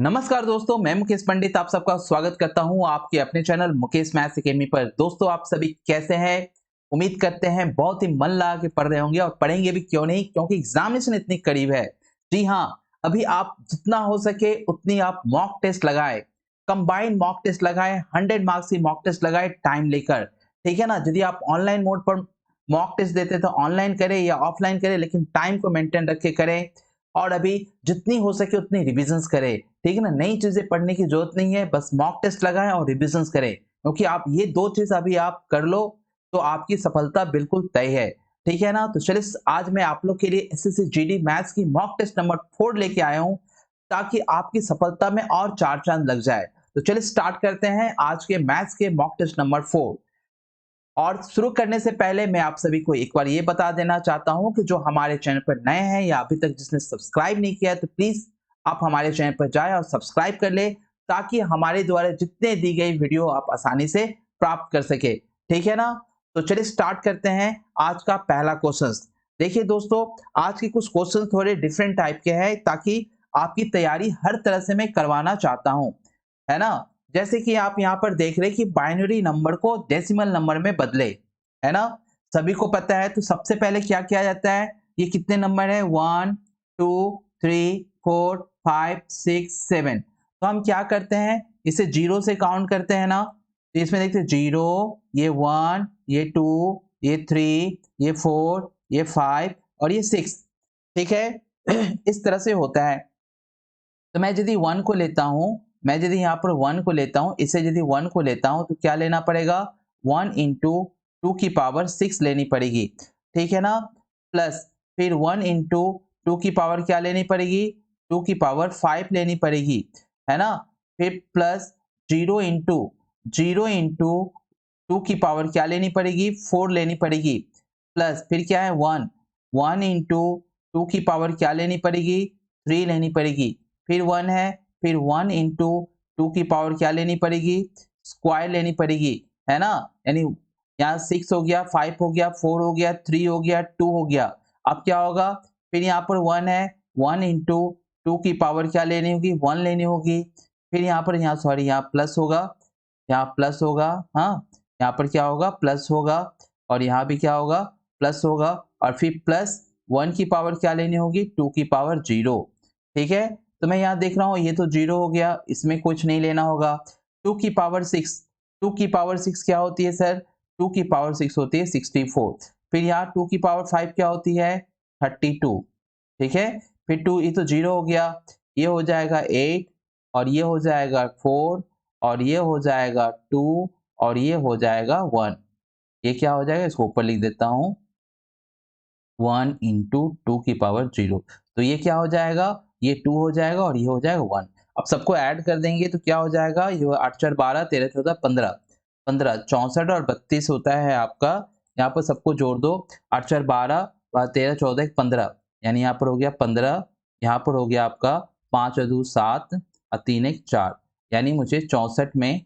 नमस्कार दोस्तों, मैं मुकेश पंडित आप सबका स्वागत करता हूं आपके अपने चैनल मुकेश मैथ्स एकेडमी पर। दोस्तों, आप सभी कैसे हैं? उम्मीद करते हैं बहुत ही मन लगा के पढ़ रहे होंगे और पढ़ेंगे भी, क्यों नहीं, क्योंकि एग्जामिनेशन इतनी करीब है। जी हाँ, अभी आप जितना हो सके उतनी आप मॉक टेस्ट लगाएं, कंबाइंड मॉक टेस्ट लगाएं, 100 मार्क्स की मॉक टेस्ट लगाएं टाइम लेकर। ठीक है ना? यदि आप ऑनलाइन मोड पर मॉक टेस्ट देते तो ऑनलाइन करें या ऑफलाइन करें, लेकिन टाइम को मेंटेन रख के करें। और अभी जितनी हो सके उतनी रिविजन्स करें। ठीक है ना? नई चीजें पढ़ने की जरूरत नहीं है, बस मॉक टेस्ट लगाएं और रिविजन्स करें, क्योंकि आप ये दो चीज अभी आप कर लो तो आपकी सफलता बिल्कुल तय है। ठीक है ना? तो चलिए, आज मैं आप लोग के लिए एसएससी जीडी मैथ्स की मॉक टेस्ट नंबर 4 लेके आया हूं, ताकि आपकी सफलता में और चार चांद लग जाए। तो चलिए स्टार्ट करते हैं आज के मैथ्स के मॉक टेस्ट नंबर 4। और शुरू करने से पहले मैं आप सभी को एक बार ये बता देना चाहता हूं कि जो हमारे चैनल पर नए हैं या अभी तक जिसने सब्सक्राइब नहीं किया है, तो प्लीज आप हमारे चैनल पर जाएं और सब्सक्राइब कर ले, ताकि हमारे द्वारा जितने दी गई वीडियो आप आसानी से प्राप्त कर सके। ठीक है ना? तो चलिए स्टार्ट करते हैं आज का पहला क्वेश्चन। देखिए दोस्तों, आज के कुछ क्वेश्चन थोड़े डिफरेंट टाइप के हैं, ताकि आपकी तैयारी हर तरह से मैं करवाना चाहता हूं, है ना? जैसे कि आप यहाँ पर देख रहे हैं कि बाइनरी नंबर को डेसिमल नंबर में बदले, है ना? सभी को पता है। तो सबसे पहले क्या किया जाता है? ये कितने नंबर है? 1 2 3 4 5 6 7। तो हम क्या करते हैं, इसे जीरो से काउंट करते हैं ना। तो इसमें देखते हैं जीरो, ये 1, ये 2, ये 3, ये 4, ये 5 और ये 6। ठीक है? इस तरह से होता है। तो मैं यदि 1 को लेता हूं, मैं यदि यहाँ पर 1 को लेता हूं, इसे यदि 1 को लेता हूं, तो क्या लेना पड़ेगा? 1 इंटू 2 की पावर 6 लेनी पड़ेगी। ठीक है ना? प्लस फिर 1 इंटू 2 की पावर क्या लेनी पड़ेगी? 2 की पावर 5 लेनी पड़ेगी, है ना? फिर प्लस 0 इंटू 2 की पावर क्या लेनी पड़ेगी? 4 लेनी पड़ेगी। प्लस फिर क्या है? 1 1 इंटू 2 की पावर क्या लेनी पड़ेगी? 3 लेनी पड़ेगी। फिर 1 है, फिर 1 इंटू 2 की पावर क्या लेनी पड़ेगी? स्क्वायर लेनी पड़ेगी, है ना? यानी यहाँ 6 हो गया, 5 हो गया, 4 हो गया, 3 हो गया, 2 हो गया। अब क्या होगा? फिर यहाँ पर 1 है, 1 इंटू 2 की पावर क्या लेनी होगी? 1 लेनी होगी। फिर यहाँ पर सॉरी, यहाँ प्लस होगा, यहाँ प्लस होगा, हाँ, यहाँ पर क्या होगा? प्लस होगा। और यहाँ भी क्या होगा? प्लस होगा। और फिर प्लस 1 की पावर क्या लेनी होगी? 2 की पावर 0। ठीक है? तो मैं यहाँ देख रहा हूँ ये तो 0 हो गया, इसमें कुछ नहीं लेना होगा। 2 की पावर 6, 2 की पावर 6 क्या होती है सर? 2 की पावर 6 होती है 64। फिर यहाँ 2 की पावर 5 क्या होती है? 32। ठीक है? फिर 2, ये तो 0 हो गया, ये हो जाएगा 8 और ये हो जाएगा 4 और ये हो जाएगा 2 और ये हो जाएगा 1। ये क्या हो जाएगा? इसको ऊपर लिख देता हूँ, 1 इंटू 2 की पावर 0। तो ये क्या हो जाएगा? ये 2 हो जाएगा और ये हो जाएगा 1। अब सबको ऐड कर देंगे तो क्या हो जाएगा? ये 8 4 12, 13 14 15, 15 64 और 32 होता है आपका। यहाँ पर सबको जोड़ दो, 8 4 12, 13 14 15, यानी यहाँ पर हो गया 15, यहाँ पर हो गया आपका 5 और 2 7 और 3 1 4, यानी मुझे 64 में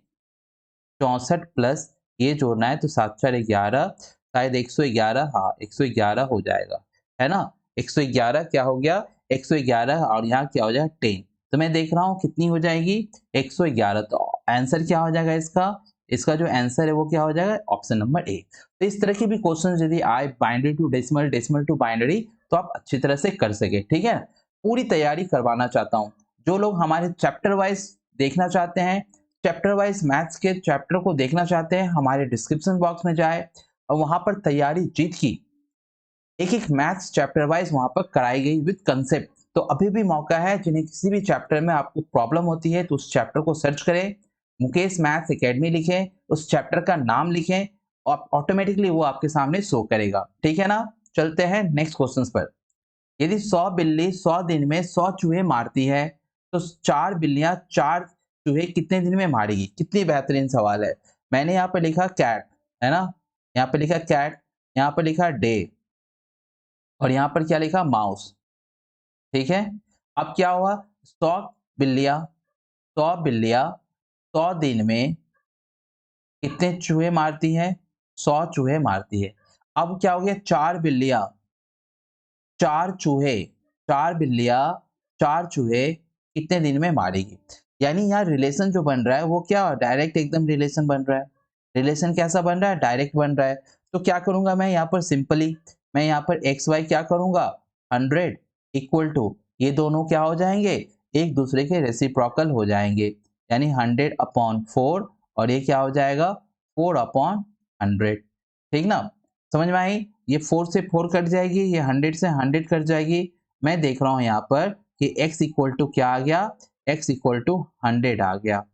64 प्लस ये जोड़ना है, तो 7 4 11, शायद 111, हाँ 111 हो जाएगा, है ना? 111 क्या हो गया? 111 और यहाँ क्या हो जाएगा? 10। तो मैं देख रहा हूँ कितनी हो जाएगी? 111। तो आंसर क्या हो जाएगा इसका? इसका जो आंसर है वो क्या हो जाएगा? Option number A. तो इस तरह की भी क्वेश्चन यदि आए binary to decimal, decimal to binary, तो आप अच्छी तरह से कर सके। ठीक है? पूरी तैयारी करवाना चाहता हूँ। जो लोग हमारे चैप्टर वाइज देखना चाहते हैं, चैप्टर वाइज मैथ्स के चैप्टर को देखना चाहते हैं, हमारे डिस्क्रिप्शन बॉक्स में जाए और वहां पर तैयारी जीत की एक एक मैथ्स चैप्टर वाइज वहां पर कराई गई विद कंसेप्ट। तो अभी भी मौका है, जिन्हें किसी भी चैप्टर में आपको प्रॉब्लम होती है तो उस चैप्टर को सर्च करें, मुकेश मैथ्स एकेडमी लिखें, उस चैप्टर का नाम लिखें और ऑटोमेटिकली वो आपके सामने शो करेगा। ठीक है ना? चलते हैं नेक्स्ट क्वेश्चन पर। यदि 100 बिल्ली 100 दिन में 100 चूहे मारती है, तो 4 बिल्लियां 4 चूहे कितने दिन में मारेगी? कितनी बेहतरीन सवाल है। मैंने यहाँ पर लिखा कैट, है ना? यहाँ पर लिखा कैट, यहाँ पर लिखा डे और यहाँ पर क्या लिखा? माउस। ठीक है? अब क्या हुआ? 100 बिल्लियां 100 बिल्लियां 100 दिन में कितने चूहे मारती हैं? 100 चूहे मारती है। अब क्या हो गया? 4 बिल्लियां 4 चूहे, 4 बिल्लियां 4 चूहे कितने दिन में मारेगी। यानी यहाँ रिलेशन जो बन रहा है वो क्या डायरेक्ट एकदम रिलेशन बन रहा है। रिलेशन कैसा बन रहा है, डायरेक्ट बन रहा है। तो क्या करूंगा मैं यहाँ पर सिंपली, मैं यहाँ पर एक्स वाई क्या करूंगा 100 इक्वल टू ये दोनों क्या हो जाएंगे एक दूसरे के रेसिप्रोकल हो जाएंगे, यानी 100/4 और ये क्या हो जाएगा 4/100। ठीक ना, समझ में आई। ये 4 से 4 कट जाएगी, ये 100 से 100 कट जाएगी। मैं देख रहा हूं यहाँ पर कि x इक्वल टू क्या आ गया, x इक्वल टू 100 आ गया।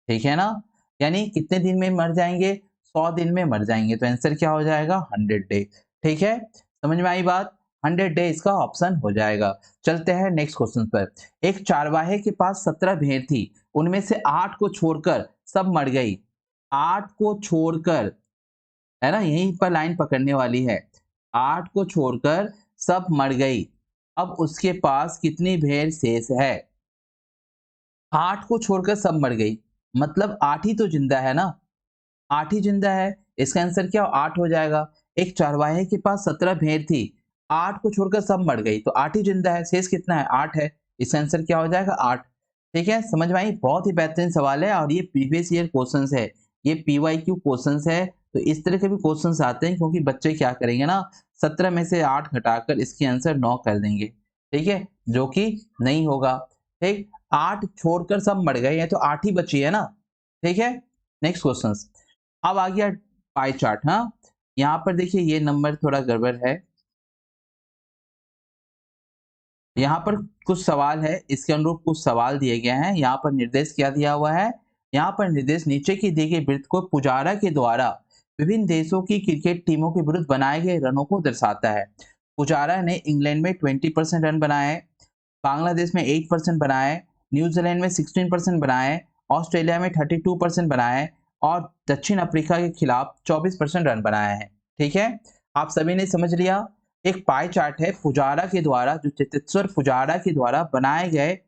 ठीक है ना, यानी कितने दिन में मर जाएंगे 100 दिन में मर जाएंगे। तो आंसर क्या हो जाएगा 100 डे। ठीक है, समझ में आई बात, 100 डे इसका ऑप्शन हो जाएगा। चलते हैं नेक्स्ट क्वेश्चन पर। एक चारवाहे के पास 17 भेड़ थी, उनमें से 8 को छोड़कर सब मर गई। 8 को छोड़कर, है ना, यहीं पर लाइन पकड़ने वाली है। 8 को छोड़कर सब मर गई, अब उसके पास कितनी भेड़ शेष है। 8 को छोड़कर सब मर गई, मतलब 8 ही तो जिंदा है ना, 8 ही जिंदा है। इसका आंसर क्या 8 हो जाएगा। एक चारवाहे के पास 17 भेड़ थी, 8 को छोड़कर सब मर गई, तो 8 ही जिंदा है, शेष कितना है 8 है। इसका आंसर क्या हो जाएगा 8। ठीक है, समझ में आई। बहुत ही बेहतरीन सवाल है और ये प्रीवियस ईयर क्वेश्चंस है, ये पीवाईक्यू क्वेश्चंस है। तो इस तरह के भी क्वेश्चंस आते हैं क्योंकि बच्चे क्या करेंगे ना 17 में से 8 घटाकर इसकी आंसर 9 कर देंगे। ठीक है, जो कि नहीं होगा। ठीक, 8 छोड़कर सब मर गए हैं तो 8 ही बची है ना। ठीक है, नेक्स्ट क्वेश्चन। अब आ गया पाई चार्ट। हाँ, यहाँ पर देखिए ये नंबर थोड़ा गड़बड़ है। यहाँ पर कुछ सवाल है, इसके अनुरूप कुछ सवाल दिए गए हैं। यहाँ पर निर्देश क्या दिया हुआ है, यहाँ पर निर्देश नीचे की दी गई वृत्त को पुजारा के द्वारा विभिन्न देशों की क्रिकेट टीमों के विरुद्ध बनाए गए रनों को दर्शाता है। पुजारा ने इंग्लैंड में 20% रन बनाए, बांग्लादेश में 8% बनाए, न्यूजीलैंड में 16% बनाए, ऑस्ट्रेलिया में 32% बनाए और दक्षिण अफ्रीका के खिलाफ 24% रन बनाए हैं। ठीक है, आप सभी ने समझ लिया। एक पाई चार्ट है पुजारा के द्वारा, जो चेतेश्वर पुजारा के द्वारा बनाए गए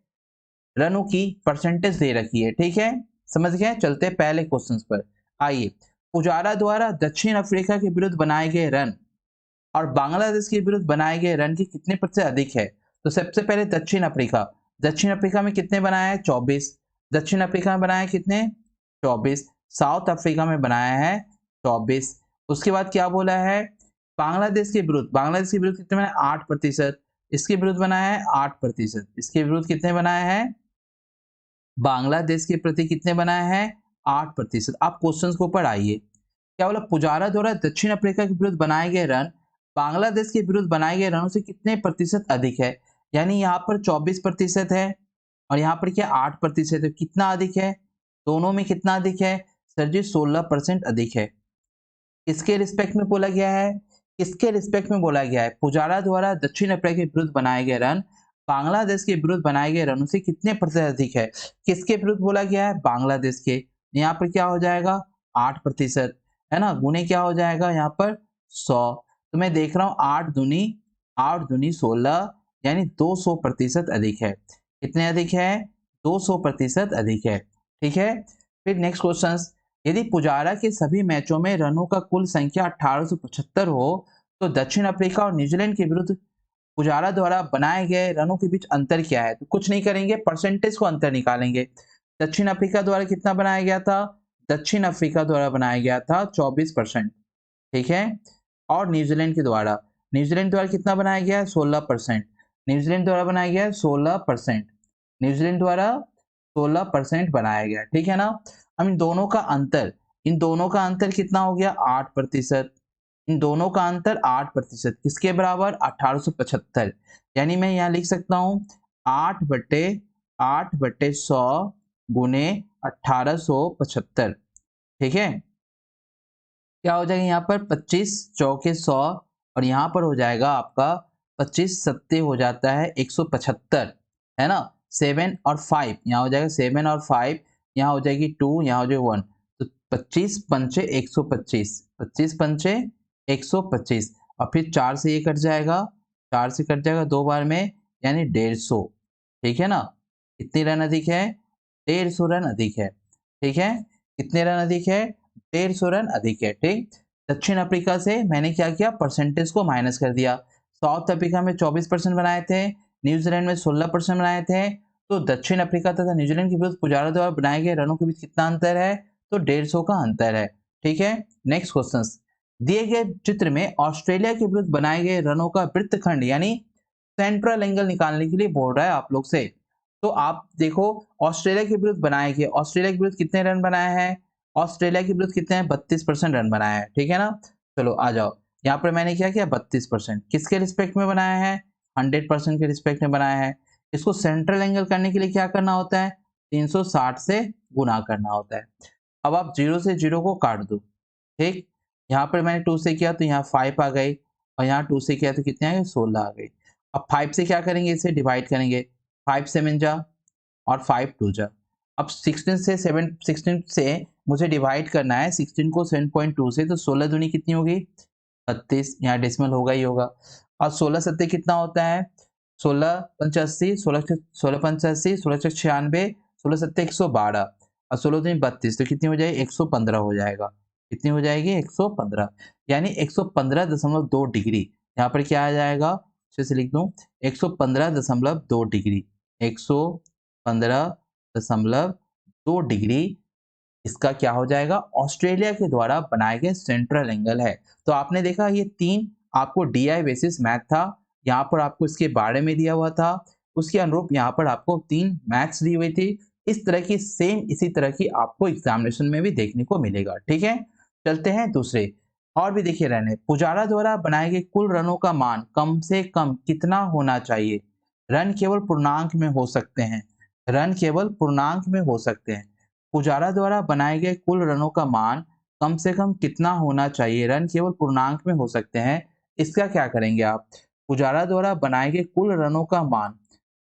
रनों की परसेंटेज दे रखी है। ठीक है, समझ गए। चलते हैं पहले क्वेश्चन पर। आइए, पुजारा द्वारा दक्षिण अफ्रीका के विरुद्ध बनाए गए रन और बांग्लादेश के विरुद्ध बनाए गए रन की कितने प्रतिशत अधिक है। तो सबसे पहले दक्षिण अफ्रीका, दक्षिण अफ्रीका में कितने बनाए हैं 24, दक्षिण अफ्रीका में बनाए कितने 24, साउथ अफ्रीका में बनाया है 24। उसके बाद क्या बोला है बांग्लादेश के विरुद्ध, बांग्लादेश के विरुद्ध कितने बनाए 8%, इसके विरुद्ध बनाया है 8%, इसके विरुद्ध कितने बनाए हैं बांग्लादेश के प्रति कितने बनाए हैं 8%। आप क्वेश्चंस के ऊपर आइए। क्या बोला पुजारा द्वारा दक्षिण अफ्रीका के विरुद्ध बनाए गए रन बांग्लादेश के विरुद्ध बनाए गए रनों से कितने प्रतिशत अधिक है। यानी यहाँ पर 24% है और यहाँ पर क्या 8% है, कितना अधिक है दोनों में, कितना अधिक है सर जी 16% अधिक है। किसके रिस्पेक्ट में बोला गया है, किसके रिस्पेक्ट में बोला गया है पुजारा द्वारा दक्षिण अफ्रीका के विरुद्ध बनाए गए रन बांग्लादेश के विरुद्ध बनाए गए रनों से कितने प्रतिशत अधिक है। किसके विरुद्ध बोला गया है बांग्लादेश के, यहाँ पर क्या हो जाएगा 8% है ना, गुने क्या हो जाएगा यहाँ पर 100। तो मैं देख रहा हूँ 8 दूनी 16, यानी 200% अधिक है। कितने अधिक है 200% अधिक है। ठीक है, फिर नेक्स्ट क्वेश्चन। यदि पुजारा के सभी मैचों में रनों का कुल संख्या 1875 हो तो दक्षिण अफ्रीका और न्यूजीलैंड के विरुद्ध पुजारा द्वारा बनाए गए रनों के बीच अंतर क्या है। तो कुछ नहीं करेंगे, परसेंटेज को अंतर निकालेंगे। दक्षिण अफ्रीका द्वारा कितना बनाया गया था, दक्षिण अफ्रीका द्वारा बनाया गया था 24%। ठीक है, और न्यूजीलैंड के द्वारा, न्यूजीलैंड द्वारा कितना बनाया गया है 16%, न्यूजीलैंड द्वारा बनाया गया है 16%, न्यूजीलैंड द्वारा 16% बनाया गया। ठीक है ना, अब इन दोनों का अंतर, इन दोनों का अंतर कितना हो गया 8%, इन दोनों का अंतर 8%, किसके बराबर 1875। यानी मैं यहाँ लिख सकता हूँ 8/100 गुने 1875। ठीक है, क्या हो जाएगा यहाँ पर 25 चौके 100 और यहाँ पर हो जाएगा आपका 25 सत्ते हो जाता है 175, है ना। 7 और 5 यहाँ हो जाएगा, 7 और 5 यहाँ हो जाएगी 2, यहाँ हो जाएगा 1, तो 25 पंचे 125, 25 पंचे 125 और फिर 4 से ये कट जाएगा, 4 से कट जाएगा 2 बार में, यानी 150। ठीक है ना, कितने रन अधिक है 150 रन अधिक है। ठीक है, कितने रन अधिक है 150 रन अधिक है। ठीक, दक्षिण अफ्रीका से मैंने क्या किया परसेंटेज को माइनस कर दिया। साउथ अफ्रीका में 24% बनाए थे, न्यूजीलैंड में 16% बनाए थे, तो दक्षिण अफ्रीका तथा न्यूजीलैंड के विरुद्ध पुजारा द्वारा बनाए गए रनों के बीच कितना अंतर है? तो 150 का अंतर है। ठीक है, नेक्स्ट क्वेश्चन। दिए गए चित्र में ऑस्ट्रेलिया के विरुद्ध बनाए गए रनों का वृत्तखंड यानी सेंट्रल एंगल निकालने के लिए बोल रहा है आप लोग से। तो आप देखो, ऑस्ट्रेलिया के विरुद्ध बनाए गए, ऑस्ट्रेलिया के विरुद्ध कितने रन बनाए हैं? ऑस्ट्रेलिया के विरुद्ध कितने हैं? 32% रन बनाए हैं। ठीक है ना, चलो आ जाओ। यहाँ पर मैंने क्या किया, 32% किसके रिस्पेक्ट में बनाया है? 100% के रिस्पेक्ट में बनाया है। इसको सेंट्रल एंगल करने के लिए क्या करना होता है? 360 से गुना करना होता है। अब आप 0 से 0 को काट दो। ठीक, यहाँ पर मैंने 2 से किया तो यहाँ 5 आ गई, और यहाँ 2 से किया तो कितने आ गए? 16 आ गई। अब 5 से क्या करेंगे? इसे डिवाइड करेंगे। 5 7 जा और 5 2 जा। अब 16 से मुझे डिवाइड करना है 16 को 7.2 से, तो 16 दूनी कितनी होगी? 32। यहाँ डेसिमल होगा ही होगा। और 16 सत्ते कितना होता है? 16 85, 16 85, 16 96, 16 सत्ते 112 और 16 दूनी 32, तो कितनी हो जाएगी? 115 हो जाएगा। कितनी हो जाएगी? 115, यानी 115.2 डिग्री। यहाँ पर क्या आ जाएगा? अच्छे से लिख दूं, 115.2 डिग्री, 115.2 डिग्री इसका क्या हो जाएगा? ऑस्ट्रेलिया के द्वारा बनाए गए सेंट्रल एंगल है। तो आपने देखा ये 3 आपको डीआई बेसिस मैथ था, यहाँ पर आपको इसके बारे में दिया हुआ था, उसके अनुरूप यहाँ पर आपको 3 मैथ्स दी हुई थी। इस तरह की सेम इसी तरह की आपको एग्जामिनेशन में भी देखने को मिलेगा। ठीक है, चलते हैं दूसरे। और भी देखिए रहने, पुजारा द्वारा बनाए गए कुल रनों का मान कम से कम कितना होना चाहिए? रन केवल पूर्णांक में हो सकते हैं, रन केवल पूर्णांक में हो सकते हैं। पुजारा द्वारा बनाए गए कुल रनों का मान कम से कम कितना होना चाहिए? रन केवल पूर्णांक में हो सकते हैं। इसका क्या करेंगे आप? पुजारा द्वारा बनाए गए कुल रनों का मान,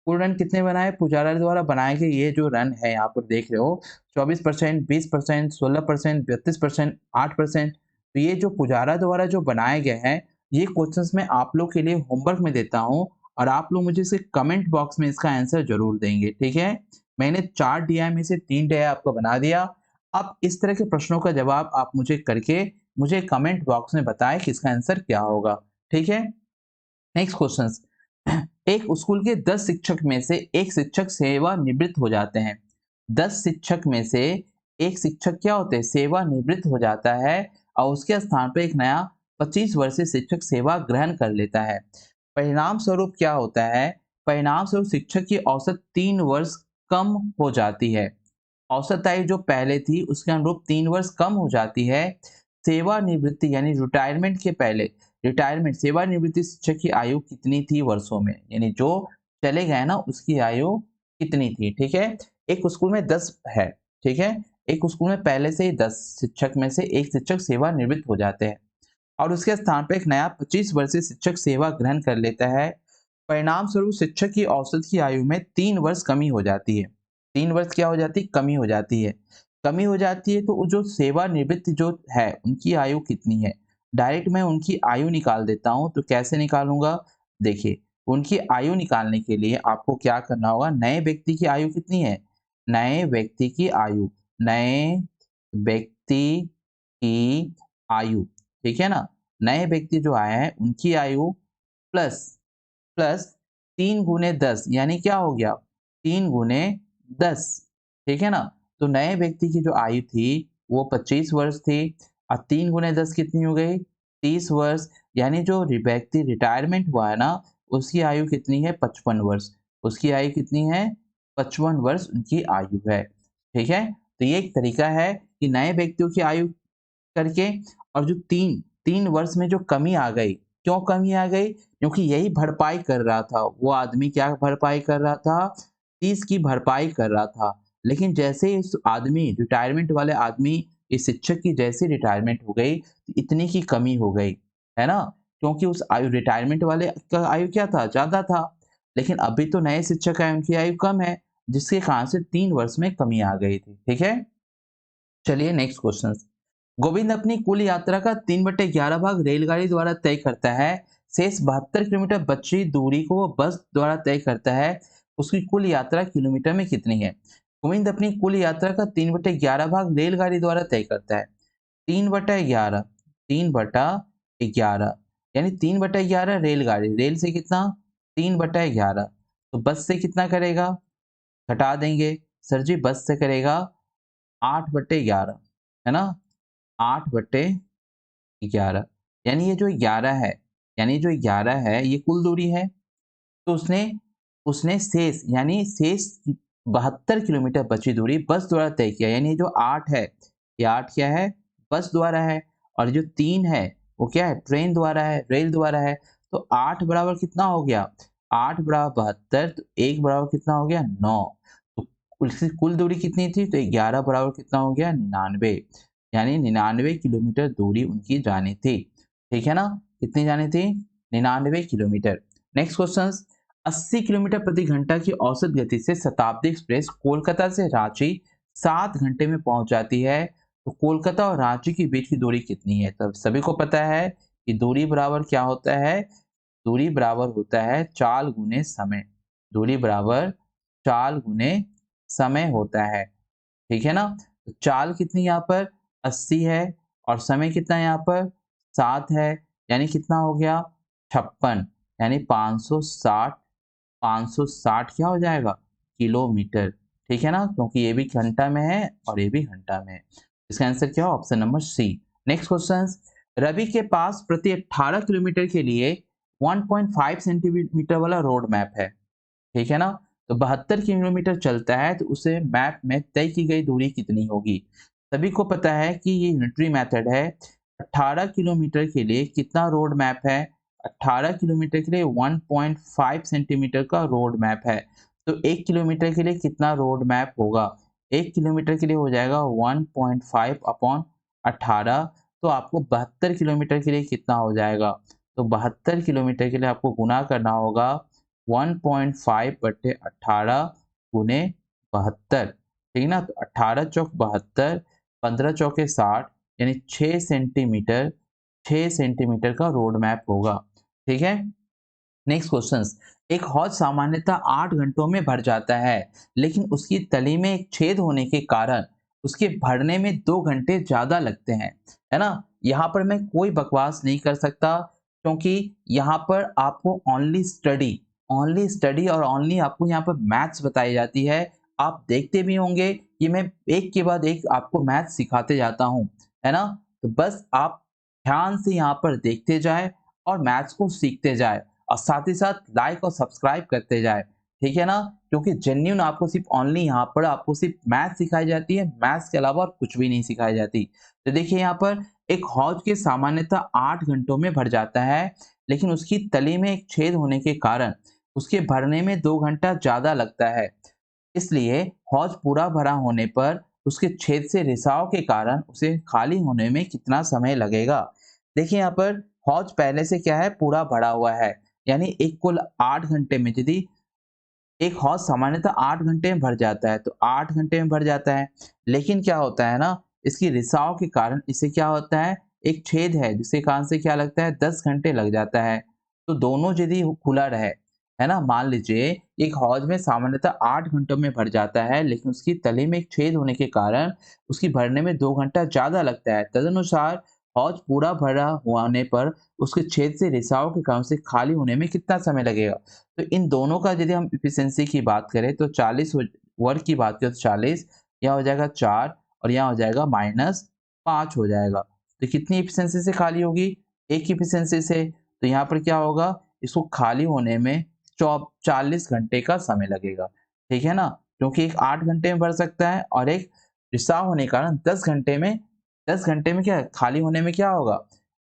कुल रन कितने बनाए पुजारा द्वारा बनाए गए? ये जो रन है यहाँ पर देख रहे हो, 24%, 20%, 16%, 32%, 8%। तो ये जो पुजारा द्वारा जो बनाए गए हैं, ये क्वेश्चंस मैं आप लोग के लिए होमवर्क में देता हूँ, और आप लोग मुझे इसे कमेंट बॉक्स में इसका आंसर जरूर देंगे। ठीक है, मैंने 4 डीआई में से 3 डीआई आपको बना दिया। अब इस तरह के प्रश्नों का जवाब आप मुझे करके मुझे कमेंट बॉक्स में बताएं कि इसका आंसर क्या होगा। ठीक है, नेक्स्ट क्वेश्चन। एक स्कूल के 10 शिक्षक में से एक शिक्षक सेवानिवृत्त हो जाते हैं। 10 शिक्षक में से एक शिक्षक क्या होते हैं? सेवानिवृत्त हो जाता है, और उसके स्थान पर एक नया 25 वर्षीय शिक्षक सेवा ग्रहण कर लेता है। परिणाम स्वरूप क्या होता है? परिणाम स्वरूप शिक्षक की औसत 3 वर्ष कम हो जाती है। औसत आयु जो पहले थी उसके अनुरूप 3 वर्ष कम हो जाती है। सेवानिवृत्ति यानी रिटायरमेंट के पहले, रिटायरमेंट सेवानिवृत्ति शिक्षक की आयु कितनी थी वर्षों में? यानी जो चले गए ना उसकी आयु कितनी थी? ठीक है, एक स्कूल में 10 है। ठीक है, एक स्कूल में पहले से ही 10 शिक्षक में से एक शिक्षक सेवानिवृत्त हो जाते हैं, और उसके स्थान पर एक नया 25 वर्षीय शिक्षक सेवा ग्रहण कर लेता है। परिणाम स्वरूप शिक्षक की औसत की आयु में 3 वर्ष कमी हो जाती है। 3 वर्ष क्या हो जाती है? कमी हो जाती है। कमी हो जाती है, तो जो सेवानिवृत्त जो है उनकी आयु कितनी है? डायरेक्ट मैं उनकी आयु निकाल देता हूँ, तो कैसे निकालूंगा? देखिए, उनकी आयु निकालने के लिए आपको क्या करना होगा? नए व्यक्ति की आयु कितनी है? नए व्यक्ति की आयु, नए व्यक्ति की आयु, ठीक है ना, नए व्यक्ति जो आए हैं उनकी आयु प्लस प्लस 3 गुने 10, यानी क्या हो गया? 3 गुने 10। ठीक है ना, तो नए व्यक्ति की जो आयु थी वो 25 वर्ष थी, और 3 गुने 10 कितनी हो गई? 30 वर्ष। यानी जो व्यक्ति रिटायरमेंट हुआ है ना उसकी आयु कितनी है? 55 वर्ष। उसकी आयु कितनी है? 55 वर्ष उनकी आयु है। ठीक है, तो ये एक तरीका है कि नए व्यक्तियों की आयु करके, और जो 3 वर्ष में जो कमी आ गई, क्यों कमी आ गई? क्योंकि यही भरपाई कर रहा था वो आदमी। क्या भरपाई कर रहा था? 30 की भरपाई कर रहा था। लेकिन जैसे इस आदमी रिटायरमेंट वाले आदमी, इस शिक्षक की जैसी रिटायरमेंट हो गई, इतनी की कमी हो गई, है ना? क्योंकि उस आयु रिटायरमेंट वाले का आयु क्या था? ज़्यादा था। लेकिन अभी तो नए शिक्षक आए उनकी आयु कम है, जिसके कारण से 3 वर्ष में कमी आ गई थी। ठीक है, चलिए नेक्स्ट क्वेश्चन। गोविंद अपनी कुल यात्रा का 3/11 भाग रेलगाड़ी द्वारा तय करता है। शेष 72 किलोमीटर बची दूरी को वो बस द्वारा तय करता है। उसकी कुल यात्रा किलोमीटर में कितनी है? गोविंद अपनी कुल यात्रा का 3/11 भाग रेलगाड़ी द्वारा तय करता है। 3/11, 3/11, यानी 3/11 रेलगाड़ी, रेल से कितना? 3/11, तो बस से कितना करेगा? घटा देंगे सर जी, बस से करेगा 8/11, है ना, 8/11, यानी ये जो 11 है, यानी जो 11 है ये कुल दूरी है। तो उसने उसने शेष यानी शेष 72 किलोमीटर बची दूरी बस द्वारा तय किया, यानी जो 8 है, ये 8 क्या है, बस द्वारा है, और जो 3 है वो क्या है, ट्रेन द्वारा है, रेल द्वारा है। तो 8 बराबर कितना हो गया, 8 बराबर 72, तो 1 बराबर कितना हो गया, 9। तो कुल दूरी कितनी थी, तो 11 बराबर कितना हो गया, 99, यानी 99 किलोमीटर दूरी उनकी जानी थी। ठीक है ना, कितनी जानी थी, 99 किलोमीटर। नेक्स्ट क्वेश्चन, 80 किलोमीटर प्रति घंटा की औसत गति से शताब्दी एक्सप्रेस कोलकाता से रांची 7 घंटे में पहुंच जाती है, तो कोलकाता और रांची के बीच की दूरी कितनी है। तब सभी को पता है कि दूरी बराबर क्या होता है, दूरी बराबर होता है चाल गुने समय, दूरी बराबर चाल गुने समय होता है। ठीक है ना, तो चाल कितनी यहाँ पर 80 है, और समय कितना यहाँ पर 7 है, यानी कितना हो गया 56, यानी 560 क्या हो जाएगा, किलोमीटर। ठीक है ना, क्योंकि ये भी घंटा में है और ये भी घंटा में है। इसका आंसर क्या है, option number C. Next question, Ravi के पास प्रति 18 किलोमीटर के लिए 1.5 सेंटीमीटर वाला रोड मैप है। ठीक है ना, तो 72 किलोमीटर चलता है, तो उसे मैप में तय की गई दूरी कितनी होगी। सभी को पता है कि ये यूनिटरी मेथड है। 18 किलोमीटर के लिए कितना रोड मैप है, 18 किलोमीटर के लिए 1.5 सेंटीमीटर का रोड मैप है। तो 1 किलोमीटर के लिए कितना रोड मैप होगा, 1 किलोमीटर के लिए हो जाएगा 1.5 अपॉन 18, तो आपको 72 किलोमीटर के लिए कितना हो जाएगा, तो 72 किलोमीटर के लिए आपको गुना करना होगा 1.5/18 गुने 72। ठीक ना, तो 18 चौक 72, 15 चौके 60, यानी 6 सेंटीमीटर का रोड मैप होगा। ठीक है, नेक्स्ट क्वेश्चन, एक हौज सामान्यतः 8 घंटों में भर जाता है, लेकिन उसकी तली में एक छेद होने के कारण उसके भरने में 2 घंटे ज्यादा लगते हैं, है ना। यहाँ पर मैं कोई बकवास नहीं कर सकता, क्योंकि यहाँ पर आपको ओनली स्टडी और ओनली आपको यहाँ पर मैथ्स बताई जाती है। आप देखते भी होंगे कि मैं एक के बाद एक आपको मैथ्स सिखाते जाता हूँ, है ना। तो बस आप ध्यान से यहाँ पर देखते जाए और मैथ्स को सीखते जाए, और साथ ही साथ लाइक और सब्सक्राइब करते जाए। ठीक है ना, क्योंकि जेन्युइन आपको सिर्फ ओनली यहाँ पर आपको सिर्फ मैथ सिखाई जाती है, मैथ्स के अलावा और कुछ भी नहीं सिखाई जाती। तो देखिए यहाँ पर एक हौज के सामान्यतः 8 घंटों में भर जाता है, लेकिन उसकी तली में एक छेद होने के कारण उसके भरने में 2 घंटा ज्यादा लगता है। इसलिए हौज पूरा भरा होने पर उसके छेद से रिसाव के कारण उसे खाली होने में कितना समय लगेगा। देखिए यहाँ पर हौज पहले से क्या है, पूरा भरा हुआ है, यानी एक कुल 8 घंटे में यदि एक हौज सामान्यतः 8 घंटे में भर जाता है, तो 8 घंटे में भर जाता है। लेकिन क्या होता है ना, इसकी रिसाव के कारण इसे क्या होता है, एक छेद है जिसके कारण से क्या लगता है, 10 घंटे लग जाता है। तो दोनों यदि खुला रहे, है ना, मान लीजिए एक हौज में सामान्यतः 8 घंटों में भर जाता है, लेकिन उसकी तली में एक छेद होने के कारण उसकी भरने में 2 घंटा ज्यादा लगता है। तदनुसार हौज पूरा भरा होने पर उसके छेद से रिसाव के कारण से खाली होने में कितना समय लगेगा। तो इन दोनों का यदि हम एफिशिएंसी की बात करें, तो 40 वर्ग की बात करें तो 40, यहाँ हो जाएगा 4, और यहाँ हो जाएगा -5 हो जाएगा। तो कितनी एफिशिएंसी से खाली होगी, एक एफिशिएंसी से। तो यहाँ पर क्या होगा, इसको खाली होने में 40 घंटे का समय लगेगा। ठीक है ना, क्योंकि एक 8 घंटे में भर सकता है और एक रिसाव होने के कारण 10 घंटे में क्या है, खाली होने में क्या होगा,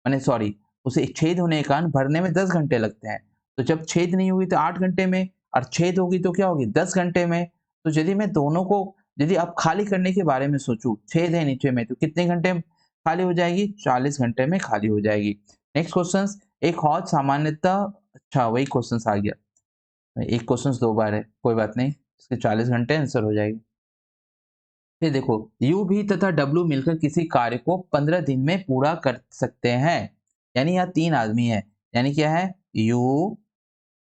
माने सॉरी, उसे एक छेद होने के कारण भरने में 10 घंटे लगते हैं। तो जब छेद नहीं हुई तो 8 घंटे में, और छेद होगी तो क्या होगी 10 घंटे में। तो यदि मैं दोनों को, यदि आप खाली करने के बारे में सोचूं, छेद है नीचे में, तो कितने घंटे में खाली हो जाएगी, 40 घंटे में खाली हो जाएगी। नेक्स्ट क्वेश्चन, एक हौज सामान्यतः, अच्छा वही क्वेश्चन आ गया, एक क्वेश्चन 2 बार है, कोई बात नहीं, इसके 40 घंटे आंसर हो जाएगी। फिर देखो, यू भी तथा डब्लू मिलकर किसी कार्य को 15 दिन में पूरा कर सकते हैं, यानी यहाँ 3 आदमी है, यानी क्या है, यू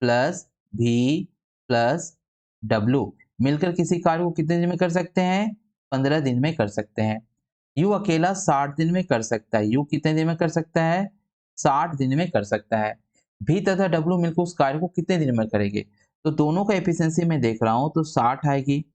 प्लस भी प्लस डब्लू मिलकर किसी कार्य को कितने दिन में कर सकते हैं, 15 दिन में कर सकते हैं। यू अकेला 60 दिन में कर सकता है, यू कितने दिन में कर सकता है, 60 दिन में कर सकता है। भी तथा डब्लू मिलकर उस कार्य को कितने दिन में करेंगे। तो दोनों का एफिशिएंसी मैं देख रहा हूँ तो 60 आएगी,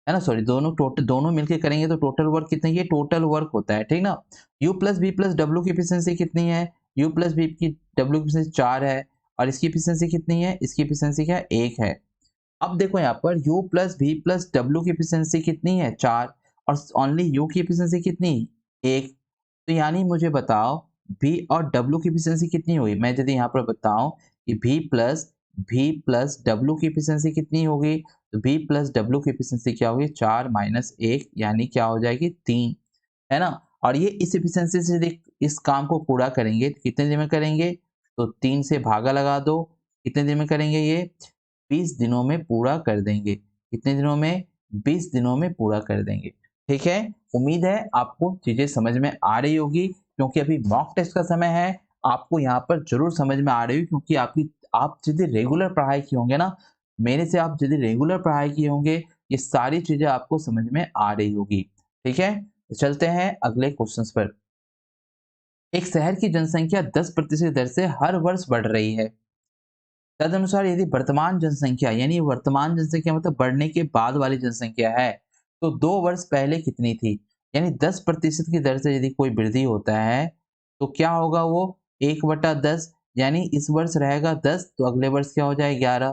है ना, सॉरी दोनों मिलके करेंगे तो टोटल वर्क कितना, ये टोटल वर्क होता है, ठीक ना। U plus B plus W की एफिशिएंसी कितनी है, यू प्लस बी की डब्ल्यू की एफिशिएंसी 4 है, और इसकी एफिशिएंसी कितनी है, इसकी एफिशिएंसी क्या है, 1 है। अब देखो यहाँ पर u plus V plus W की एफिशिएंसी कितनी है, 4, और ओनली u की एफिशिएंसी कितनी, 1। तो यानी मुझे बताओ v और w की एफिशिएंसी कितनी हुई। मैं यदि यहाँ पर बताऊं कि v प्लस w की एफिशिएंसी कितनी होगी, तो v प्लस w की एफिशिएंसी क्या होगी, 4 माइनस 1 यानी क्या हो जाएगी, 3, है ना। और ये इस एफिशिएंसी से यदि इस काम को पूरा करेंगे तो कितने दिन में करेंगे, तो 3 से भागा लगा दो, कितने दिन में करेंगे ये, 20 दिनों में पूरा कर देंगे। कितने दिनों में, 20 दिनों में पूरा कर देंगे। ठीक है, उम्मीद है आपको चीजें समझ में आ रही होगी, क्योंकि अभी मॉक टेस्ट का समय है। आपको यहाँ पर जरूर समझ में आ रही होगी, क्योंकि आप यदि रेगुलर पढ़ाई किए होंगे ना, मेरे से आप यदि रेगुलर पढ़ाई किए होंगे, ये सारी चीजें आपको समझ में आ रही होगी। ठीक है, तो चलते हैं अगले क्वेश्चन पर। एक शहर की जनसंख्या 10% दर से हर वर्ष बढ़ रही है। तदनुसार यदि वर्तमान जनसंख्या, यानी वर्तमान जनसंख्या मतलब बढ़ने के बाद वाली जनसंख्या है, तो 2 वर्ष पहले कितनी थी। यानी 10% की दर से यदि कोई वृद्धि होता है तो क्या होगा, वो 1/10, यानी इस वर्ष रहेगा 10 तो अगले वर्ष क्या हो जाए 11,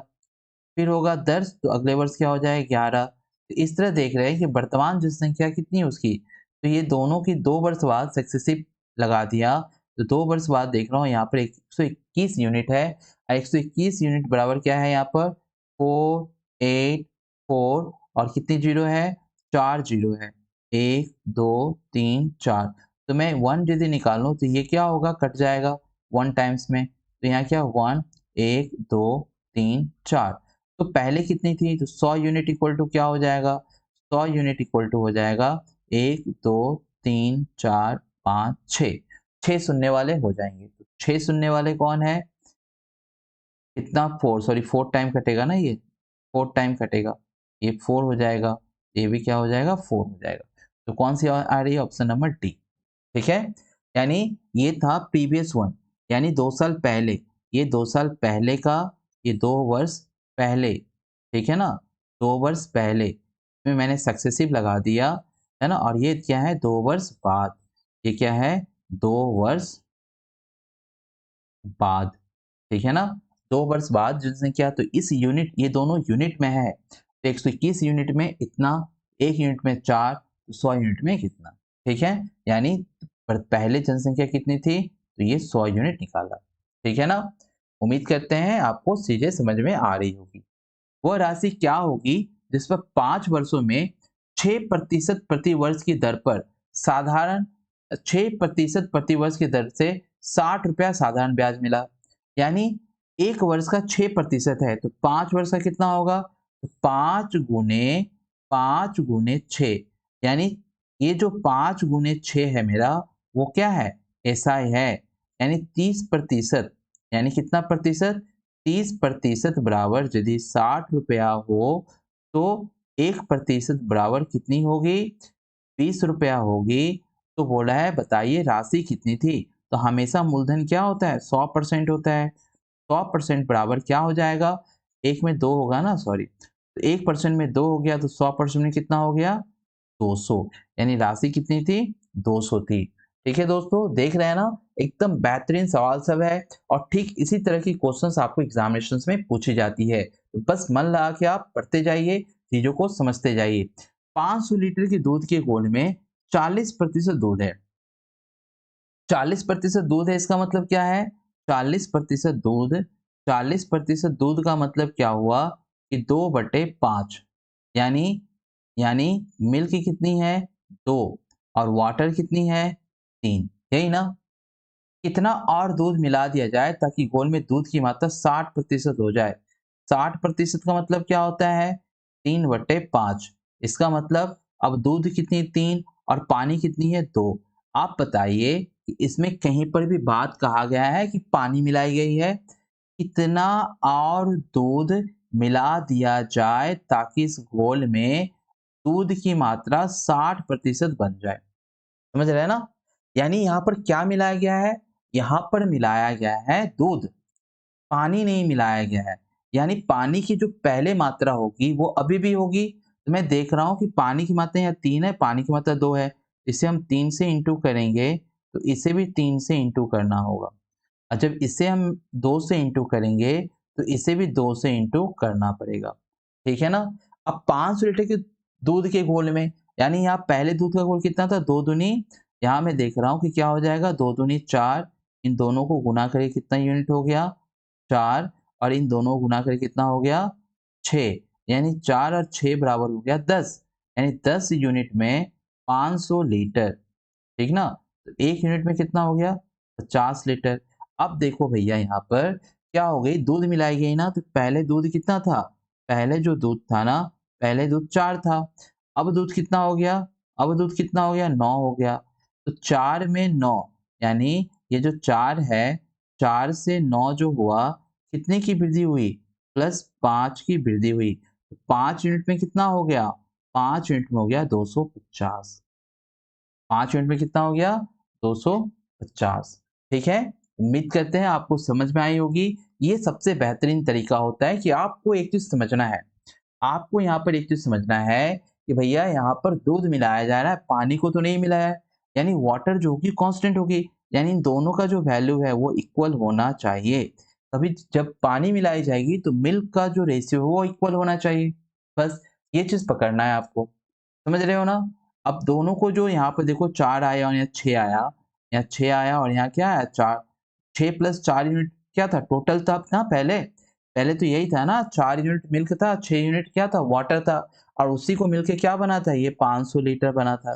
फिर होगा 10 तो अगले वर्ष क्या हो जाए 11। तो इस तरह देख रहे हैं कि वर्तमान जनसंख्या कितनी है उसकी, तो ये दोनों की 2 वर्ष बाद सक्सेसिव लगा दिया, तो 2 वर्ष बाद देख रहा हूँ यहाँ पर 121 यूनिट है। 121 यूनिट बराबर क्या है यहाँ पर, 484, और कितनी जीरो है, 4 जीरो है, 1 2 3 4। तो मैं 1 यदि निकालूं तो ये क्या होगा, कट जाएगा 1 टाइम्स में, तो यहाँ क्या 1 1 2 3 4। तो पहले कितनी थी, तो 100 यूनिट इक्वल टू क्या हो जाएगा, 100 यूनिट इक्वल टू हो जाएगा 1 2 3 4 5 6, 6 सुनने वाले हो जाएंगे। तो 6 सुनने वाले कौन है, इतना 4, सॉरी 4 टाइम कटेगा ना, ये 4 टाइम कटेगा, ये 4 हो जाएगा, ये भी क्या हो जाएगा, 4 हो जाएगा। तो कौन सी आ रही है, ऑप्शन नंबर डी। ठीक है, यानी ये था प्रीवियस वन, यानी 2 साल पहले, ये 2 साल पहले का, ये 2 वर्ष पहले, ठीक है ना, 2 वर्ष पहले में मैंने सक्सेसिव लगा दिया, है ना। और ये क्या है, 2 वर्ष बाद, ये क्या है, 2 वर्ष बाद, ठीक है ना, 2 वर्ष बाद जनसंख्या, तो इस यूनिट, ये दोनों यूनिट में है, तो 121 यूनिट में इतना, 1 यूनिट में 4, तो 100 यूनिट में कितना। ठीक है, यानी पहले जनसंख्या कितनी थी, तो ये 100 यूनिट निकाला। ठीक है ना, उम्मीद करते हैं आपको चीजें समझ में आ रही होगी। वह राशि क्या होगी जिस पर 5 वर्षों में 6% प्रति वर्ष की दर पर साधारण 6% प्रति वर्ष की दर से 60 रुपया साधारण ब्याज मिला। यानी 1 वर्ष का 6% है, तो 5 वर्ष का कितना होगा, तो 5 गुने 6, यानी ये जो 5 गुने 6 है मेरा, वो क्या है, ऐसा ही है, यानी 30%, यानी कितना प्रतिशत, 30% बराबर यदि 60 रुपया हो, तो 1% बराबर कितनी होगी, 20 रुपया होगी। तो बोला है बताइए राशि कितनी थी, तो हमेशा मूलधन क्या होता है, 100% होता है, 100% बराबर क्या हो जाएगा, एक में 2 होगा ना, सॉरी, तो 1% में 2 हो गया, तो 100% में कितना हो गया, 200, यानी राशि कितनी थी, 200 थी। ठीक है दोस्तों, देख रहे हैं ना, एकदम बेहतरीन सवाल सब है, और ठीक इसी तरह की क्वेश्चंस आपको एग्जामिनेशंस में पूछी जाती है। तो बस मन लगा के आप पढ़ते जाइए, चीजों को समझते जाइए। 500 लीटर के दूध के घोल में 40% दूध है, 40% दूध है, इसका मतलब क्या है, 40% दूध, 40% दूध का मतलब क्या हुआ कि 2/5, यानी यानी मिल्क कितनी है, 2, और वाटर कितनी है, 3, यही ना। कितना और दूध मिला दिया जाए ताकि घोल में दूध की मात्रा 60% हो जाए। 60% का मतलब क्या होता है, 3/5। इसका मतलब अब दूध कितनी, 3, और पानी कितनी है, 2। आप बताइए कि इसमें कहीं पर भी बात कहा गया है कि पानी मिलाई गई है, कितना और दूध मिला दिया जाए ताकि इस घोल में दूध की मात्रा 60% बन जाए। समझ रहे हैं ना, यानी यहाँ पर क्या मिलाया गया है, यहाँ पर मिलाया गया है दूध, पानी नहीं मिलाया गया है। यानी पानी की जो पहले मात्रा होगी वो अभी भी होगी। तो मैं देख रहा हूँ कि पानी की मात्रा यहाँ 3 है, पानी की मात्रा 2 है। इसे हम 3 से इंटू करेंगे तो इसे भी 3 से इंटू करना होगा। और जब इसे हम 2 से इंटू करेंगे तो इसे भी 2 से इंटू करना पड़ेगा। ठीक है ना? अब 500 लीटर के दूध के घोल में, यानी यहाँ पहले दूध का घोल कितना था? 2 दूनी, यहाँ मैं देख रहा हूँ कि क्या हो जाएगा, 2 दूनी 4, इन दोनों को गुना करके कितना यूनिट हो गया? 4, और इन दोनों को गुना करके कितना हो गया? 6, यानी 4 और 6 बराबर हो गया 10, यानी 10 यूनिट में 500 लीटर। ठीक ना? तो 1 यूनिट में कितना हो गया? 50 लीटर। अब देखो भैया यहाँ पर क्या हो गई, दूध मिलाई गई ना, तो पहले दूध कितना था? पहले जो दूध था ना, पहले दूध 4 था। अब दूध कितना हो गया? अब दूध कितना हो गया? 9 हो गया। तो 4 में 9, यानी ये जो 4 है, 4 से 9 जो हुआ, कितने की वृद्धि हुई? प्लस 5 की वृद्धि हुई। तो 5 यूनिट में कितना हो गया? 5 यूनिट में हो गया 250। 5 यूनिट में कितना हो गया? 250। ठीक है? उम्मीद करते हैं आपको समझ में आई होगी। ये सबसे बेहतरीन तरीका होता है कि आपको एक चीज़ समझना है। आपको यहाँ पर एक चीज़ समझना है कि भैया यहाँ पर दूध मिलाया जा रहा है, पानी को तो नहीं मिलाया है। यानी वाटर जो होगी कांस्टेंट होगी, यानी इन दोनों का जो वैल्यू है वो इक्वल होना चाहिए। तभी जब पानी मिलाई जाएगी तो मिल्क का जो रेशियो है वो इक्वल होना चाहिए। बस ये चीज़ पकड़ना है आपको। समझ रहे हो ना? अब दोनों को जो यहाँ पे देखो 4 आया और यहाँ 6 आया, यहाँ 6 आया और यहाँ क्या आया 4, 6 प्लस 4 यूनिट क्या था? टोटल था ना पहले? पहले तो यही था ना, 4 यूनिट मिल्क था, 6 यूनिट क्या था? वाटर था, और उसी को मिलके क्या बना था? ये 500 लीटर बना था।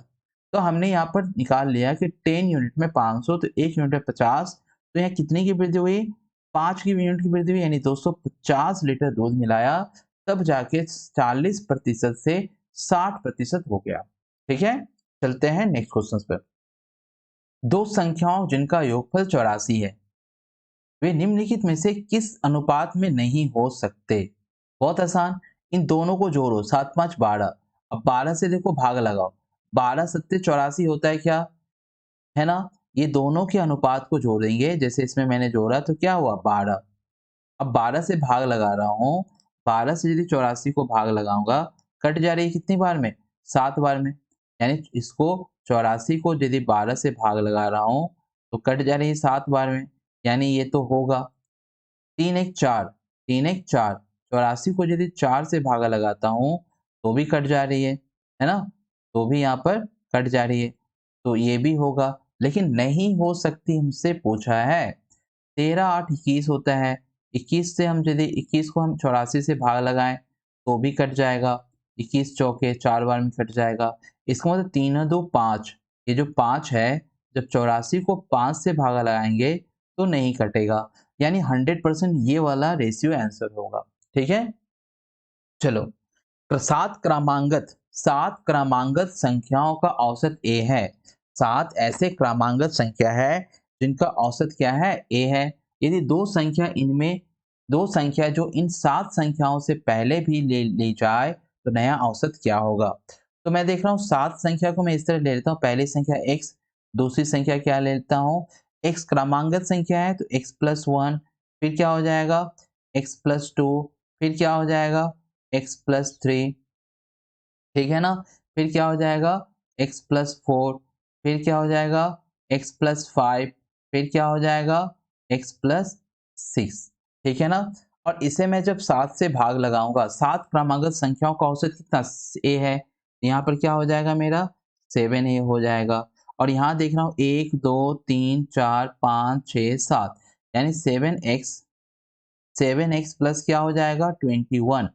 तो हमने यहाँ पर निकाल लिया कि 10 यूनिट में 500 तो 1 यूनिट में 50, तो यहाँ कितने की वृद्धि हुई? 5 की यूनिट की वृद्धि हुई, यानी 250 लीटर दूध मिलाया, तब जाके 40% से 60% हो गया। ठीक है? चलते हैं नेक्स्ट क्वेश्चन पर। दो संख्याओं जिनका योगफल 84 है, वे निम्नलिखित में से किस अनुपात में नहीं हो सकते? बहुत आसान, इन दोनों को जोड़ो, 7 5 12। अब 12 से देखो भाग लगाओ, 12 सत्ते 84 होता है क्या? है ना? ये दोनों के अनुपात को जोड़ेंगे, जैसे इसमें मैंने जोड़ा तो क्या हुआ? 12। अब 12 से भाग लगा रहा हूँ, 12 से यदि 84 को भाग लगाऊंगा, कट जा रही है कितनी बार में? 7 बार में। यानी इसको 84 को यदि 12 से भाग लगा रहा हूँ तो कट जा रही है 7 बार में, यानी ये तो होगा 3 1 4, 3 1 4। 84 को यदि 4 से भागा लगाता हूँ तो भी कट जा रही है ना? तो भी यहाँ पर कट जा रही है, तो ये भी होगा। लेकिन नहीं हो सकती हमसे पूछा है। 13 8 21 होता है, 21 से हम यदि 21 को हम 84 से भाग लगाएं तो भी कट जाएगा, 21 चौके 4 बार में कट जाएगा। इसका मतलब 3 2 5, ये जो 5 है, जब 84 को 5 से भागा लगाएंगे तो नहीं कटेगा, यानी 100% ये वाला रेशियो आंसर होगा। ठीक है? चलो, तो 7 क्रमांगत संख्याओं का औसत ए है। 7 ऐसे क्रमांगत संख्या है जिनका औसत क्या है? ए है। यदि दो संख्या जो इन 7 संख्याओं से पहले भी ले ली जाए तो नया औसत क्या होगा? तो मैं देख रहा हूँ 7 संख्या को मैं इस तरह ले लेता हूँ, पहली संख्या x, दूसरी संख्या क्या ले लेता हूँ? x क्रमांगत संख्या है तो x प्लस 1, फिर क्या हो जाएगा? x प्लस 2, फिर क्या हो जाएगा? x प्लस 3, ठीक है ना? फिर क्या हो जाएगा? x प्लस 4, फिर क्या हो जाएगा? x प्लस 5, फिर क्या हो जाएगा? x प्लस 6, ठीक है ना? और इसे मैं जब 7 से भाग लगाऊंगा, 7 क्रमागत संख्याओं का औसत कितना? a है, यहाँ पर क्या हो जाएगा मेरा? 7a हो जाएगा। और यहाँ देख रहा हूँ 1 2 3 4 5 6 7, यानी 7x प्लस क्या हो जाएगा? 21,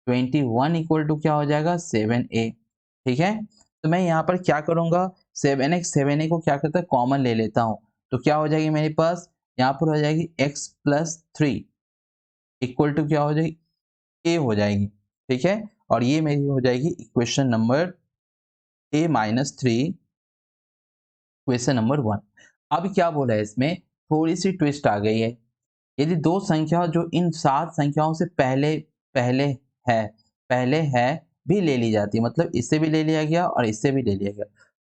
21 इक्वल टू क्या हो जाएगा? 7a। ठीक है? तो मैं यहाँ पर क्या करूँगा? 7a को क्या करता है? कॉमन ले लेता हूँ, तो क्या हो जाएगी मेरे पास? यहाँ पर हो जाएगी x प्लस 3 इक्वल टू क्या हो जाएगी? a हो जाएगी। ठीक है? और ये मेरी हो जाएगी equation number a minus 3, equation number 1। अब क्या बोला है इसमें? थोड़ी सी ट्विस्ट आ गई है। यदि दो संख्या जो इन 7 संख्याओं से पहले पहले है पहले है भी ले ली जाती है, मतलब इससे भी ले लिया गया और इससे भी ले लिया गया,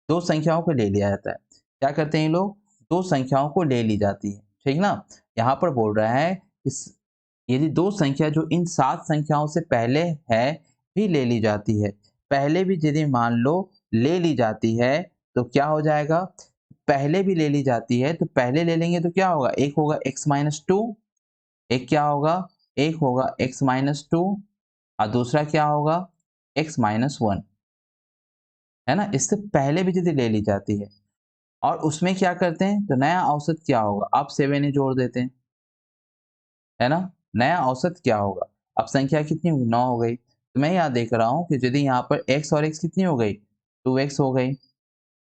दो संख्याओं को ले लिया जाता है। क्या करते हैं ये लोग? दो संख्याओं को ले ली जाती है। ठीक ना? यहाँ पर बोल रहा है इस यदि दो संख्या जो इन 7 संख्याओं से पहले है भी ले ली जाती है, पहले भी यदि मान लो ले ली जाती है तो क्या हो जाएगा, पहले भी ले ली जाती है तो पहले ले लेंगे तो क्या होगा, एक होगा x माइनस टू, एक क्या होगा, एक होगा x माइनस टू और दूसरा क्या होगा x माइनस वन, है ना। इससे पहले भी यदि ले ली जाती है और उसमें क्या करते हैं तो नया औसत क्या होगा, आप 7 ही जोड़ देते हैं, है ना। नया औसत क्या होगा, अब संख्या कितनी हुई, 9 हो गई। तो मैं यहाँ देख रहा हूँ कि यदि यहाँ पर x और x कितनी हो गई, 2x हो गई,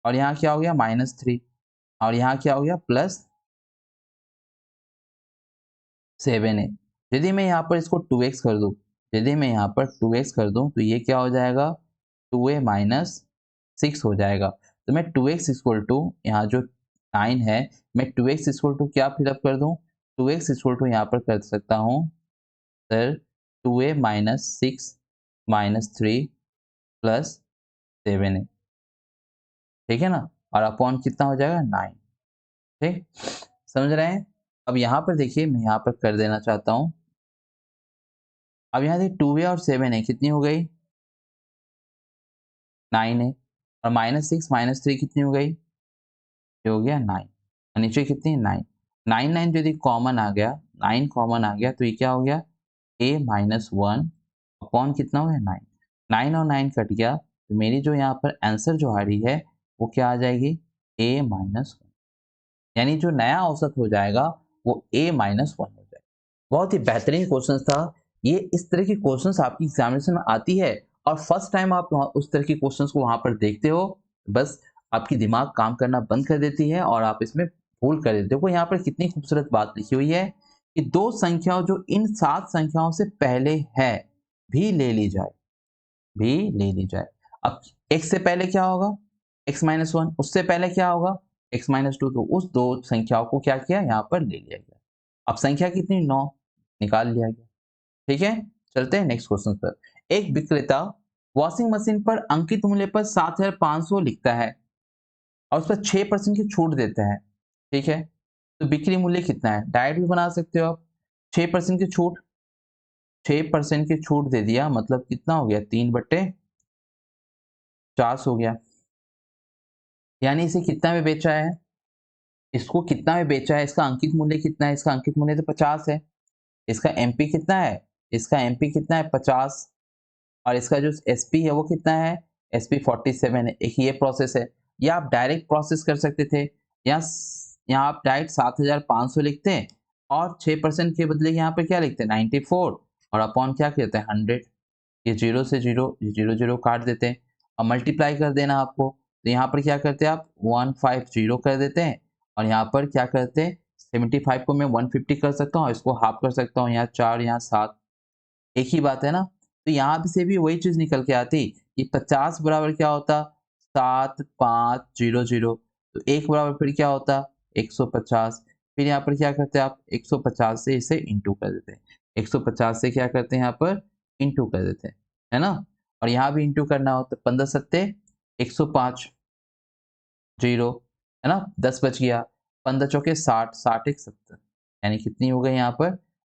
और यहाँ क्या हो गया -3, और यहाँ क्या हो गया +7 है। यदि मैं यहाँ पर इसको 2x कर दूँ, यदि मैं यहाँ पर 2x कर दूँ तो ये क्या हो जाएगा, 2a माइनस 6 हो जाएगा। तो मैं 2x इक्वल टू यहाँ जो 9 है, मैं 2x इक्वल टू क्या फिलअप कर दूँ, 2x इक्वल टू यहाँ पर कर सकता हूँ sir 2a minus 6 minus 3 plus 7 है, ठीक है ना, और अपॉन कितना हो जाएगा 9, ठीक, समझ रहे हैं। अब यहाँ पर देखिए मैं यहाँ पर कर देना चाहता हूँ, अब यहाँ देखिए 2a और 7 है, कितनी हो गई 9 है, और -6 -3 कितनी हो गई, ये हो गया 9, और नीचे कितनी 9, 9 9 यदि कॉमन आ गया, 9 कॉमन आ गया तो ये क्या हो गया a माइनस वन अपॉन कितना हो गया 9, 9 और 9 कट गया तो मेरी जो यहाँ पर आंसर जो आ रही है वो क्या आ जाएगी a माइनस वन, यानी जो नया औसत हो जाएगा वो a माइनस वन हो जाएगा। बहुत ही बेहतरीन क्वेश्चन था ये। इस तरह की क्वेश्चंस आपकी एग्जामिनेशन में आती है और फर्स्ट टाइम आप उस तरह के क्वेश्चंस को वहां पर देखते हो, बस आपकी दिमाग काम करना बंद कर देती है और आप इसमें भूल कर देते हो। देखो यहाँ पर कितनी खूबसूरत बात लिखी हुई है कि दो संख्याओं जो इन 7 संख्याओं से पहले है भी ले ली जाए, भी ले ली जाए। अब x से पहले क्या होगा x माइनस वन, उससे पहले क्या होगा x माइनस टू, तो उस दो संख्याओं को क्या किया यहाँ पर ले लिया गया। अब संख्या कितनी 9 निकाल लिया गया, ठीक है। चलते हैं नेक्स्ट क्वेश्चन पर। एक विक्रेता वॉशिंग मशीन पर अंकित मूल्य पर 7,500 लिखता है और उस पर 6% की छूट देता है, ठीक है। तो बिक्री मूल्य कितना है, डायरेक्ट भी बना सकते हो आप, 6% की छूट, 6% की छूट दे दिया मतलब कितना हो गया 3/50 हो गया, यानी इसे कितना में बेचा है, इसको कितना में बेचा है, इसका अंकित मूल्य कितना है, इसका अंकित मूल्य तो 50 है, इसका एमपी कितना है, इसका एमपी कितना है 50, और इसका जो एसपी है वो कितना है, एसपी 47 है। एक ये प्रोसेस है, या आप डायरेक्ट प्रोसेस कर सकते थे, या यहाँ आप डायरेक्ट 7,500 लिखते हैं और 6% के बदले यहाँ पे क्या लिखते हैं 94 और अपॉन क्या कहते हैं 100, ये जीरो से जीरो, ये जीरो जीरो काट देते हैं और मल्टीप्लाई कर देना आपको, तो यहाँ पर क्या करते हैं आप 150 कर देते हैं और यहाँ पर क्या करते हैं 75 को मैं 150 कर सकता हूँ और इसको हाफ कर सकता हूँ, यहाँ 4 यहाँ 7, एक ही बात है ना। तो यहाँ से भी वही चीज निकल के आती कि 50 बराबर क्या होता 7500, तो एक बराबर फिर क्या होता 150, फिर यहाँ पर क्या करते हैं आप 150 से इसे इंटू कर देते हैं, 150 से क्या करते हैं यहाँ पर इंटू कर देते हैं, है ना। और यहाँ भी इंटू करना हो तो 15 सत्ते 105 जीरो, है ना, 10 बच गया, 15 चौके 60, 60 एक 70, यानी कितनी हो गई यहाँ पर।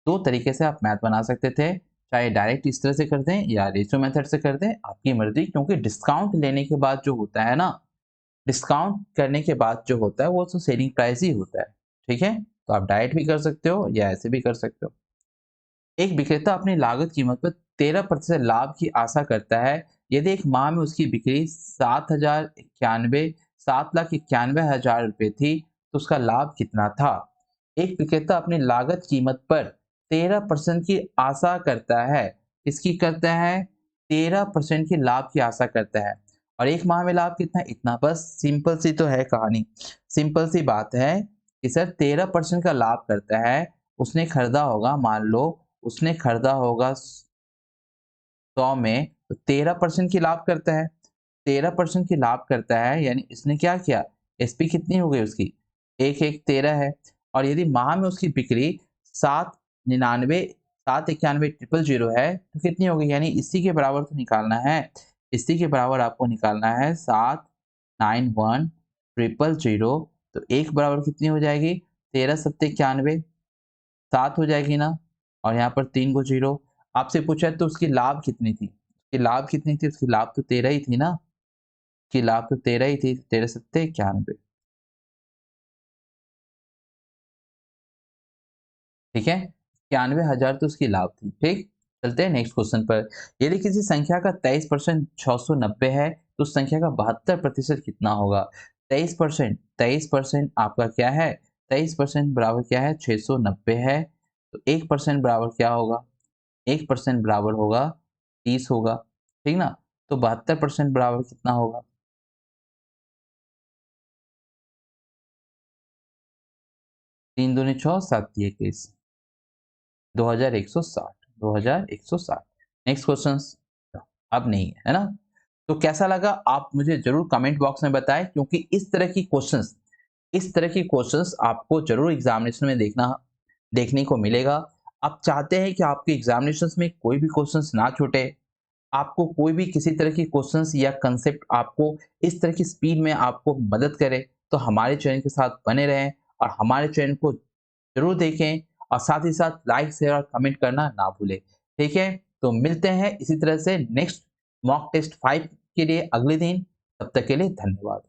दो तरीके से आप मैथ बना सकते थे, चाहे डायरेक्ट इस तरह से कर दें या रेशियो मेथड से कर दें, आपकी मर्जी, क्योंकि डिस्काउंट लेने के बाद जो होता है ना, डिस्काउंट करने के बाद जो होता है वो तो सेलिंग प्राइस ही होता है, ठीक है। तो आप डायरेक्ट भी कर सकते हो या ऐसे भी कर सकते हो। एक विक्रेता अपनी लागत कीमत पर 13% लाभ की आशा करता है यदि एक माह में उसकी बिक्री 7,91,000 रुपये थी तो उसका लाभ कितना था। एक विक्रेता अपनी लागत कीमत पर 13% की आशा करता है, इसकी करता है 13% की लाभ की आशा करता है, और एक माह में लाभ कितना है इतना, बस सिंपल सी तो है कहानी, सिंपल सी बात है कि सर 13% का लाभ करता है। उसने खरीदा होगा, मान लो उसने खरीदा होगा 100 में, तो 13% की लाभ करता है, 13% की लाभ करता है, यानी इसने क्या किया, एसपी कितनी हो गई उसकी, एक एक 13 है, और यदि माह में उसकी बिक्री 799 791,000 है तो कितनी होगी, यानी इसी के बराबर तो निकालना है, इसी के बराबर आपको निकालना है 791,000, तो एक बराबर कितनी हो जाएगी 13 सत्ते 91, 7 हो जाएगी ना, और यहाँ पर 3 को 0। आपसे पूछा है तो उसकी लाभ कितनी थी? उसकी लाभ कितनी थी? उसकी लाभ तो 13 ही थी ना? उसकी लाभ तो 13 ही थी, 13 सत्ते 91। ठीक है, 91,000 तो उसकी लाभ थी। ठीक, चलते हैं नेक्स्ट क्वेश्चन पर। यदि किसी संख्या का 23% 690 है तो उस संख्या का 72% कितना होगा? 23% आपका क्या है? 23% बराबर क्या है? 690 है। तो 1% बराबर क्या होगा? 1% बराबर होगा 30 होगा। ठीक ना? तो 72% बराबर कितना होगा? 3 दूनी 6, 7 तिये 21, 2160, 2160। नेक्स्ट क्वेश्चन अब नहीं है ना? तो कैसा लगा आप मुझे जरूर कमेंट बॉक्स में बताएं, क्योंकि इस तरह की क्वेश्चंस आपको जरूर एग्जामिनेशन में देखने को मिलेगा। आप चाहते हैं कि आपके एग्जामिनेशंस में कोई भी क्वेश्चंस ना छूटे, आपको कोई भी किसी तरह की क्वेश्चंस या कंसेप्ट आपको इस तरह की स्पीड में आपको मदद करे, तो हमारे चैनल के साथ बने रहें और हमारे चैनल को जरूर देखें, और साथ ही साथ लाइक शेयर और कमेंट करना ना भूलें। ठीक है, तो मिलते हैं इसी तरह से नेक्स्ट मॉक टेस्ट 5 के लिए अगले दिन। तब तक के लिए धन्यवाद।